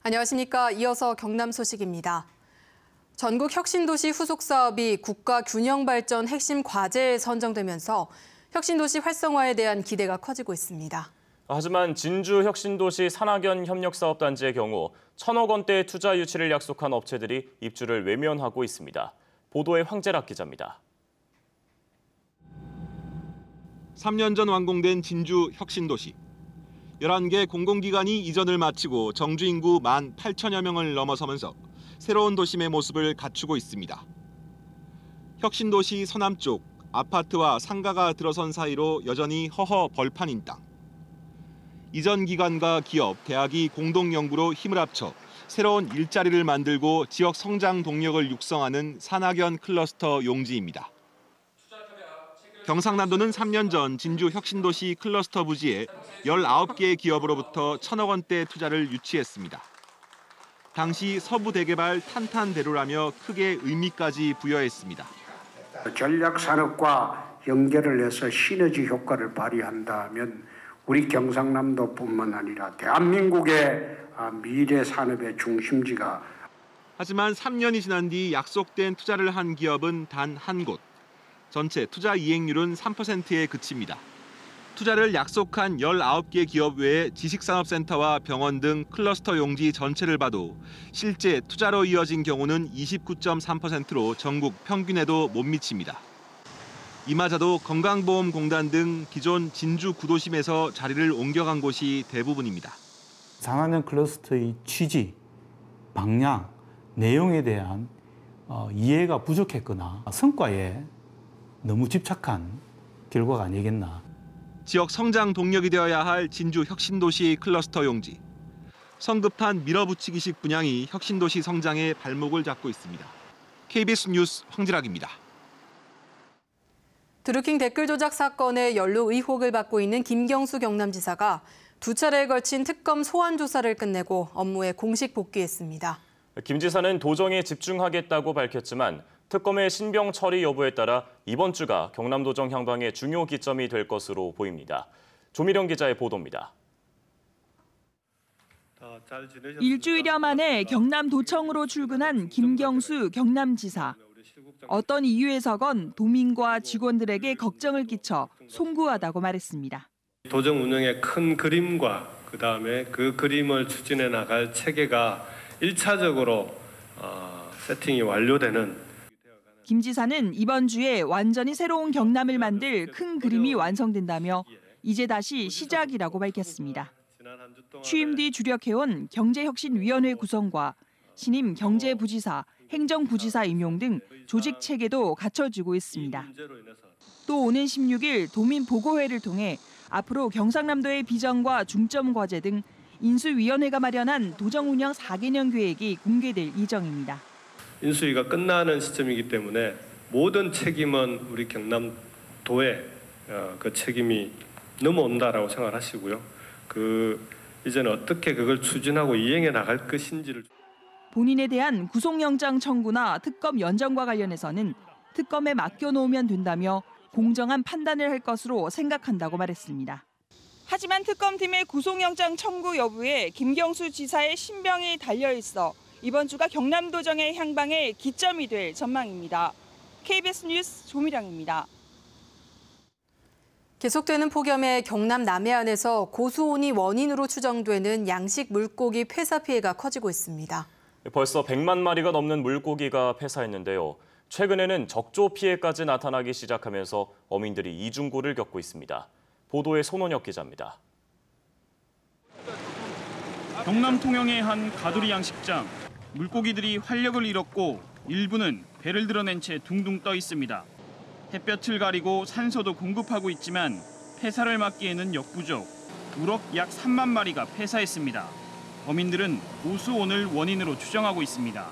안녕하십니까. 이어서 경남 소식입니다. 전국 혁신도시 후속 사업이 국가 균형발전 핵심 과제에 선정되면서 혁신도시 활성화에 대한 기대가 커지고 있습니다. 하지만 진주 혁신도시 산학연 협력사업단지의 경우 1,000억 원대 투자 유치를 약속한 업체들이 입주를 외면하고 있습니다. 보도에 황재락 기자입니다. 3년 전 완공된 진주 혁신도시. 11개 공공기관이 이전을 마치고 정주 인구 18,000여 명을 넘어서면서 새로운 도심의 모습을 갖추고 있습니다. 혁신도시 서남쪽 아파트와 상가가 들어선 사이로 여전히 허허 벌판인 땅. 이전 기관과 기업, 대학이 공동 연구로 힘을 합쳐 새로운 일자리를 만들고 지역 성장 동력을 육성하는 산학연 클러스터 용지입니다. 경상남도는 3년 전 진주 혁신도시 클러스터 부지에 19개의 기업으로부터 1,000억 원대 투자를 유치했습니다. 당시 서부 대개발 탄탄대로라며 크게 의미까지 부여했습니다. 전략 산업과 연결을 해서 시너지 효과를 발휘한다면 우리 경상남도뿐만 아니라 대한민국의 미래 산업의 중심지가. 하지만 3년이 지난 뒤 약속된 투자를 한 기업은 단 한 곳. 전체 투자 이행률은 3%에 그칩니다. 투자를 약속한 19개 기업 외에 지식산업센터와 병원 등 클러스터 용지 전체를 봐도 실제 투자로 이어진 경우는 29.3%로 전국 평균에도 못 미칩니다. 이마저도 건강보험공단 등 기존 진주 구도심에서 자리를 옮겨간 곳이 대부분입니다. 산학연 클러스터의 취지, 방향, 내용에 대한 이해가 부족했거나 성과에 너무 집착한 결과가 아니겠나. 지역 성장 동력이 되어야 할 진주 혁신도시 클러스터 용지. 성급한 밀어붙이기식 분양이 혁신도시 성장의 발목을 잡고 있습니다. KBS 뉴스 황재락입니다. 드루킹 댓글 조작 사건의 연루 의혹을 받고 있는 김경수 경남지사가 2차례에 걸친 특검 소환 조사를 끝내고 업무에 공식 복귀했습니다. 김 지사는 도정에 집중하겠다고 밝혔지만 특검의 신병 처리 여부에 따라 이번 주가 경남도정 향방의 중요 기점이 될 것으로 보입니다. 조미령 기자의 보도입니다. 일주일여 만에 경남도청으로 출근한 김경수 경남지사. 어떤 이유에서건 도민과 직원들에게 걱정을 끼쳐 송구하다고 말했습니다. 도정 운영의 큰 그림과 그다음에 그 그림을 추진해 나갈 체계가 1차적으로 세팅이 완료되는. 김 지사는 이번 주에 완전히 새로운 경남을 만들 큰 그림이 완성된다며 이제 다시 시작이라고 밝혔습니다. 취임 뒤 주력해온 경제혁신위원회 구성과 신임 경제부지사, 행정부지사 임용 등 조직 체계도 갖춰지고 있습니다. 또 오는 16일 도민보고회를 통해 앞으로 경상남도의 비전과 중점 과제 등 인수위원회가 마련한 도정운영 4개년 계획이 공개될 예정입니다. 인수위가 끝나는 시점이기 때문에 모든 책임은 우리 경남도의 그 책임이 넘어온다라고 생각하시고요. 이제는 어떻게 그걸 추진하고 이행해 나갈 것인지를. 본인에 대한 구속영장 청구나 특검 연정과 관련해서는 특검에 맡겨놓으면 된다며 공정한 판단을 할 것으로 생각한다고 말했습니다. 하지만 특검팀의 구속영장 청구 여부에 김경수 지사의 신병이 달려있어 이번 주가 경남도정의 향방의 기점이 될 전망입니다. KBS 뉴스 조미령입니다. 계속되는 폭염에 경남 남해안에서 고수온이 원인으로 추정되는 양식 물고기 폐사 피해가 커지고 있습니다. 벌써 100만 마리가 넘는 물고기가 폐사했는데요. 최근에는 적조 피해까지 나타나기 시작하면서 어민들이 이중고를 겪고 있습니다. 보도에 손원혁 기자입니다. 경남 통영의 한 가두리 양식장. 물고기들이 활력을 잃었고 일부는 배를 드러낸 채 둥둥 떠 있습니다. 햇볕을 가리고 산소도 공급하고 있지만 폐사를 막기에는 역부족. 우럭 약 3만 마리가 폐사했습니다. 어민들은 고수온을 원인으로 추정하고 있습니다.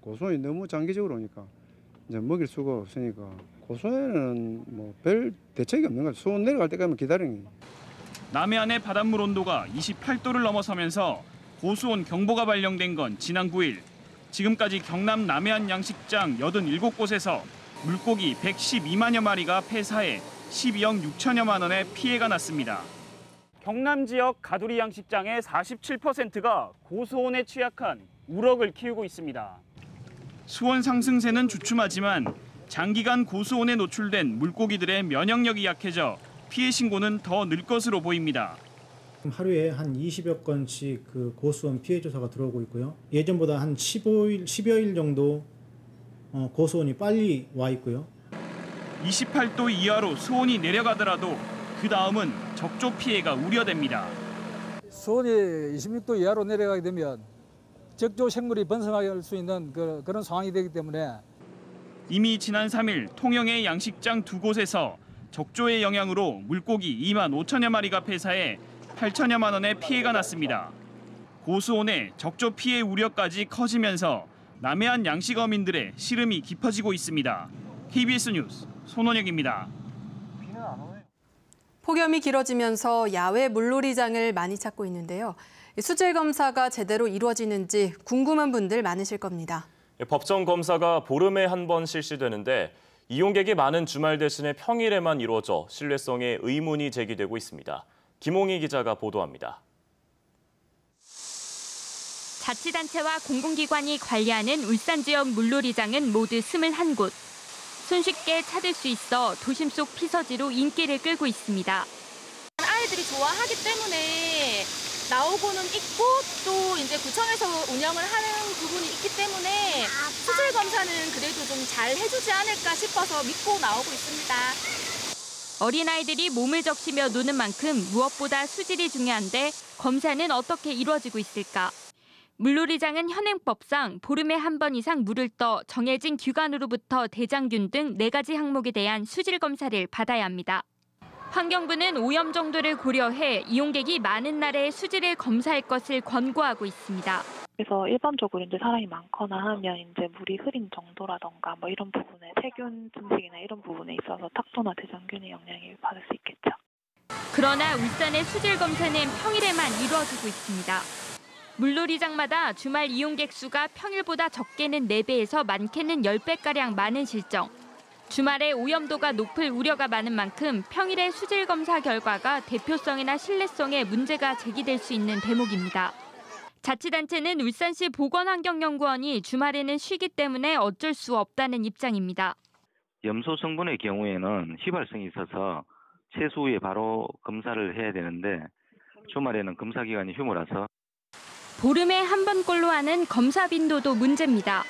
고수온이 너무 장기적으로 오니까 이제 먹일 수가 없으니까 고수온에는 별 대책이 없는 거죠. 수온 내려갈 때까지 기다리는 거예요. 남해안의 바닷물 온도가 28도를 넘어서면서 고수온 경보가 발령된 건 지난 9일. 지금까지 경남 남해안 양식장 87곳에서 물고기 112만여 마리가 폐사해 12억 6천여만 원의 피해가 났습니다. 경남 지역 가두리 양식장의 47%가 고수온에 취약한 우럭을 키우고 있습니다. 수온 상승세는 주춤하지만 장기간 고수온에 노출된 물고기들의 면역력이 약해져 피해 신고는 더 늘 것으로 보입니다. 하루에 한 20여 건씩 그 고수온 피해 조사가 들어오고 있고요. 예전보다 한 10여 일 정도 고수온이 빨리 와 있고요. 28도 이하로 수온이 내려가더라도 그 다음은 적조 피해가 우려됩니다. 수온이 26도 이하로 내려가게 되면 적조 생물이 번성할 수 있는 그런 상황이 되기 때문에 이미 지난 3일 통영의 양식장 2곳에서 적조의 영향으로 물고기 2만 5천여 마리가 폐사해 8천여만 원의 피해가 났습니다. 고수온에 적조 피해 우려까지 커지면서 남해안 양식어민들의 시름이 깊어지고 있습니다. KBS 뉴스 손원혁입니다. 폭염이 길어지면서 야외 물놀이장을 많이 찾고 있는데요. 수질 검사가 제대로 이루어지는지 궁금한 분들 많으실 겁니다. 법정 검사가 보름에 한 번 실시되는데 이용객이 많은 주말 대신에 평일에만 이루어져 신뢰성에 의문이 제기되고 있습니다. 김홍희 기자가 보도합니다. 자치단체와 공공기관이 관리하는 울산 지역 물놀이장은 모두 21곳. 손쉽게 찾을 수 있어 도심 속 피서지로 인기를 끌고 있습니다. 아이들이 좋아하기 때문에 나오고는 있고 또 이제 구청에서 운영을 하는 부분이 있기 때문에 수질 검사는 그래도 좀 잘 해주지 않을까 싶어서 믿고 나오고 있습니다. 어린아이들이 몸을 적시며 노는 만큼 무엇보다 수질이 중요한데 검사는 어떻게 이루어지고 있을까? 물놀이장은 현행법상 보름에 한 번 이상 물을 떠 정해진 기관으로부터 대장균 등 4가지 항목에 대한 수질 검사를 받아야 합니다. 환경부는 오염 정도를 고려해 이용객이 많은 날에 수질을 검사할 것을 권고하고 있습니다. 그래서 일반적으로 이제 사람이 많거나 하면 이제 물이 흐린 정도라던가 뭐 이런 부분에 세균 증식이나 이런 부분에 있어서 탁도나 대장균의 영향을 받을 수 있겠죠. 그러나 울산의 수질 검사는 평일에만 이루어지고 있습니다. 물놀이장마다 주말 이용객 수가 평일보다 적게는 4배에서 많게는 10배가량 많은 실정. 주말에 오염도가 높을 우려가 많은 만큼 평일의 수질 검사 결과가 대표성이나 신뢰성에 문제가 제기될 수 있는 대목입니다. 자치단체는 울산시 보건환경연구원이 주말에는 쉬기 때문에 어쩔 수 없다는 입장입니다. 염소 성분의 경우에는 휘발성이 있어서 최소후에 바로 검사를 해야 되는데 주말에는 검사 기간이 휴무라서 보름에 한 번꼴로 하는 검사 빈도도 문제입니다.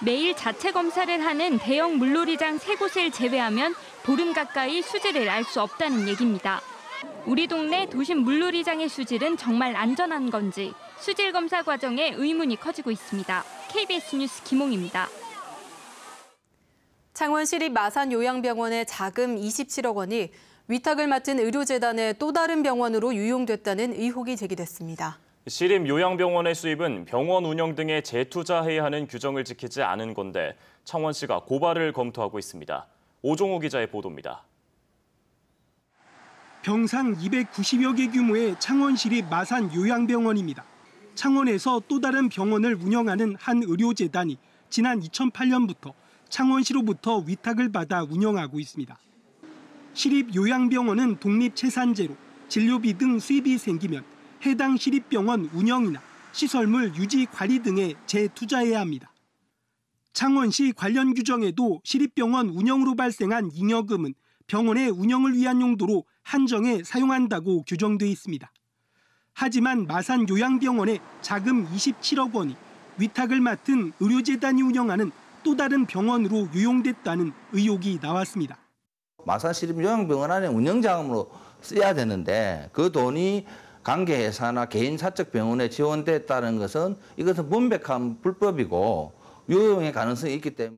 매일 자체 검사를 하는 대형 물놀이장 3곳을 제외하면 보름 가까이 수질을 알 수 없다는 얘기입니다. 우리 동네 도심 물놀이장의 수질은 정말 안전한 건지 수질 검사 과정에 의문이 커지고 있습니다. KBS 뉴스 김홍입니다. 창원시립 마산요양병원의 자금 27억 원이 위탁을 맡은 의료재단의 또 다른 병원으로 유용됐다는 의혹이 제기됐습니다. 시립 요양병원의 수입은 병원 운영 등에 재투자해야 하는 규정을 지키지 않은 건데 창원시가 고발을 검토하고 있습니다. 오종호 기자의 보도입니다. 병상 290여 개 규모의 창원시립 마산요양병원입니다. 창원에서 또 다른 병원을 운영하는 한 의료재단이 지난 2008년부터 창원시로부터 위탁을 받아 운영하고 있습니다. 시립요양병원은 독립체산제로 진료비 등 수입이 생기면 해당 시립병원 운영이나 시설물 유지 관리 등에 재투자해야 합니다. 창원시 관련 규정에도 시립병원 운영으로 발생한 잉여금은 병원의 운영을 위한 용도로 한정해 사용한다고 규정돼 있습니다. 하지만 마산요양병원의 자금 27억 원이 위탁을 맡은 의료재단이 운영하는 또 다른 병원으로 유용됐다는 의혹이 나왔습니다. 마산시립요양병원 안에 운영자금으로 써야 되는데 그 돈이 관계회사나 개인 사적 병원에 지원됐다는 것은 이것은 명백한 불법이고 유용의 가능성이 있기 때문에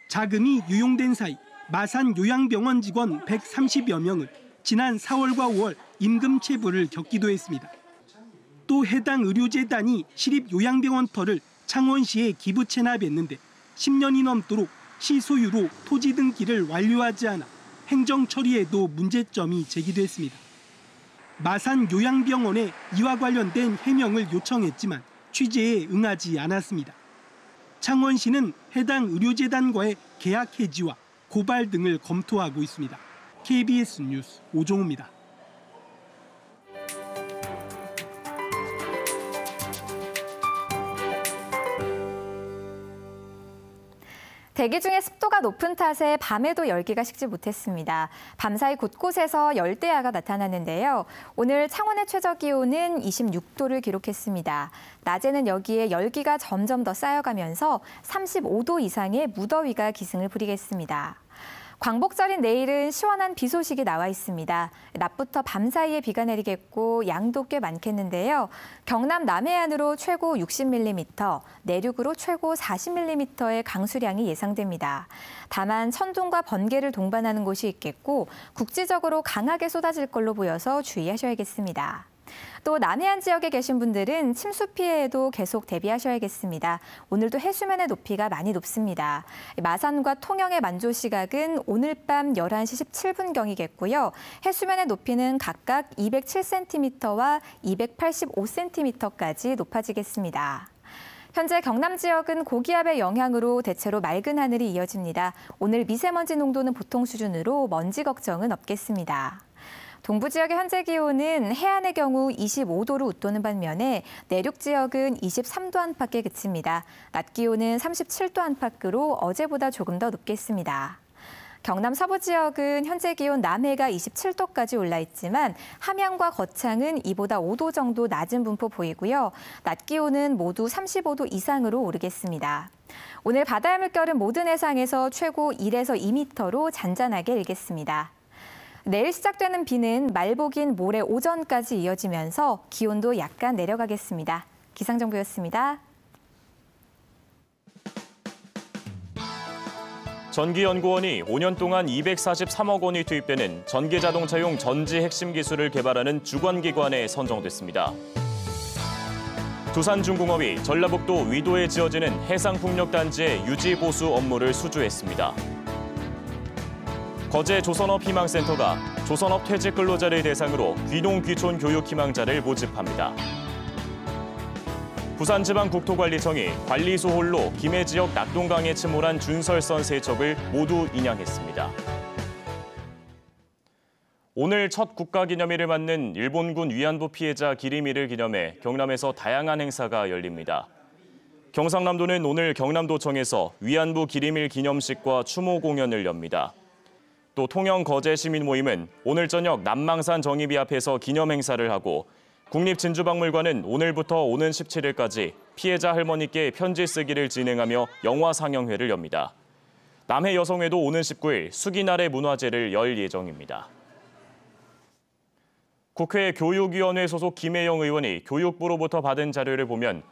자금이 유용된 사이 마산요양병원 직원 130여 명은 지난 4월과 5월 임금 체불을 겪기도 했습니다. 또 해당 의료재단이 시립요양병원 터를 창원시에 기부 체납했는데 10년이 넘도록 시 소유로 토지 등기를 완료하지 않아 행정 처리에도 문제점이 제기됐습니다. 마산요양병원에 이와 관련된 해명을 요청했지만 취재에 응하지 않았습니다. 창원시는 해당 의료재단과의 계약 해지와 고발 등을 검토하고 있습니다. KBS 뉴스 오종우입니다. 대기 중에 습도가 높은 탓에 밤에도 열기가 식지 못했습니다. 밤사이 곳곳에서 열대야가 나타났는데요. 오늘 창원의 최저기온은 26도를 기록했습니다. 낮에는 여기에 열기가 점점 더 쌓여가면서 35도 이상의 무더위가 기승을 부리겠습니다. 광복절인 내일은 시원한 비 소식이 나와 있습니다. 낮부터 밤 사이에 비가 내리겠고 양도 꽤 많겠는데요. 경남 남해안으로 최고 60mm, 내륙으로 최고 40mm의 강수량이 예상됩니다. 다만 천둥과 번개를 동반하는 곳이 있겠고 국지적으로 강하게 쏟아질 걸로 보여서 주의하셔야겠습니다. 또 남해안 지역에 계신 분들은 침수 피해에도 계속 대비하셔야겠습니다. 오늘도 해수면의 높이가 많이 높습니다. 마산과 통영의 만조 시각은 오늘 밤 11시 17분경이겠고요. 해수면의 높이는 각각 207cm와 285cm까지 높아지겠습니다. 현재 경남 지역은 고기압의 영향으로 대체로 맑은 하늘이 이어집니다. 오늘 미세먼지 농도는 보통 수준으로 먼지 걱정은 없겠습니다. 동부 지역의 현재 기온은 해안의 경우 25도로 웃도는 반면에 내륙 지역은 23도 안팎에 그칩니다. 낮 기온은 37도 안팎으로 어제보다 조금 더 높겠습니다. 경남 서부 지역은 현재 기온 남해가 27도까지 올라 있지만 함양과 거창은 이보다 5도 정도 낮은 분포 보이고요. 낮 기온은 모두 35도 이상으로 오르겠습니다. 오늘 바다의 물결은 모든 해상에서 최고 1에서 2m로 잔잔하게 일겠습니다. 내일 시작되는 비는 말복인 모레 오전까지 이어지면서 기온도 약간 내려가겠습니다. 기상정보였습니다. 전기연구원이 5년 동안 243억 원이 투입되는 전기자동차용 전지 핵심 기술을 개발하는 주관기관에 선정됐습니다. 두산중공업이 전라북도 위도에 지어지는 해상풍력단지의 유지 보수 업무를 수주했습니다. 거제 조선업 희망센터가 조선업 퇴직 근로자를 대상으로 귀농귀촌 교육 희망자를 모집합니다. 부산지방국토관리청이 관리소홀로 김해 지역 낙동강에 침몰한 준설선 세척을 모두 인양했습니다. 오늘 첫 국가기념일을 맞는 일본군 위안부 피해자 기림일을 기념해 경남에서 다양한 행사가 열립니다. 경상남도는 오늘 경남도청에서 위안부 기림일 기념식과 추모 공연을 엽니다. 또 통영 거제 시민 모임은 오늘 저녁 남망산 정의비 앞에서 기념 행사를 하고 국립진주박물관은 오늘부터 오는 17일까지 피해자 할머니께 편지 쓰기를 진행하며 영화 상영회를 엽니다. 남해 여성회도 오는 19일 수기날의 문화제를 열 예정입니다. 국회 교육위원회 소속 김혜영 의원이 교육부로부터 받은 자료를 보면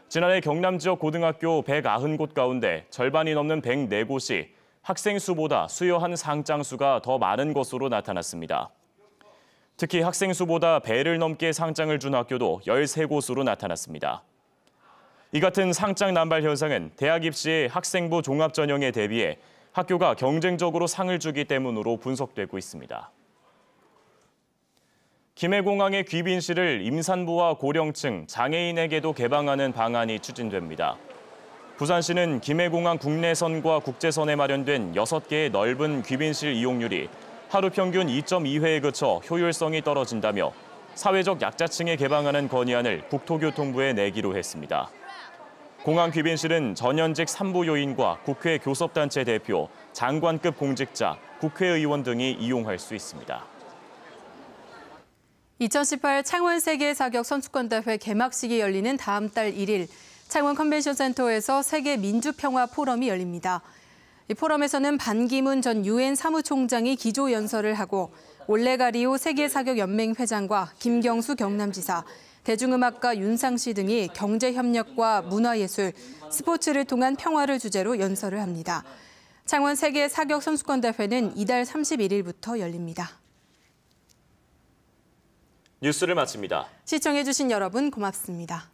지난해 경남 지역 고등학교 190곳 가운데 절반이 넘는 104곳이 학생 수보다 수여한 상장 수가 더 많은 것으로 나타났습니다. 특히 학생 수보다 배를 넘게 상장을 준 학교도 13곳으로 나타났습니다. 이 같은 상장 남발 현상은 대학 입시의 학생부 종합 전형에 대비해 학교가 경쟁적으로 상을 주기 때문으로 분석되고 있습니다. 김해공항의 귀빈실을 임산부와 고령층, 장애인에게도 개방하는 방안이 추진됩니다. 부산시는 김해공항 국내선과 국제선에 마련된 6개의 넓은 귀빈실 이용률이 하루 평균 2.2회에 그쳐 효율성이 떨어진다며 사회적 약자층에 개방하는 건의안을 국토교통부에 내기로 했습니다. 공항 귀빈실은 전현직 산부 요인과 국회 교섭단체 대표, 장관급 공직자, 국회의원 등이 이용할 수 있습니다. 2018 창원 세계사격 선수권대회 개막식이 열리는 다음 달 1일 창원 컨벤션센터에서 세계 민주평화 포럼이 열립니다. 이 포럼에서는 반기문 전 유엔 사무총장이 기조 연설을 하고 올레가리오 세계사격연맹 회장과 김경수 경남지사, 대중음악가 윤상씨 등이 경제협력과 문화예술, 스포츠를 통한 평화를 주제로 연설을 합니다. 창원 세계사격선수권대회는 이달 31일부터 열립니다. 뉴스를 마칩니다. 시청해주신 여러분 고맙습니다.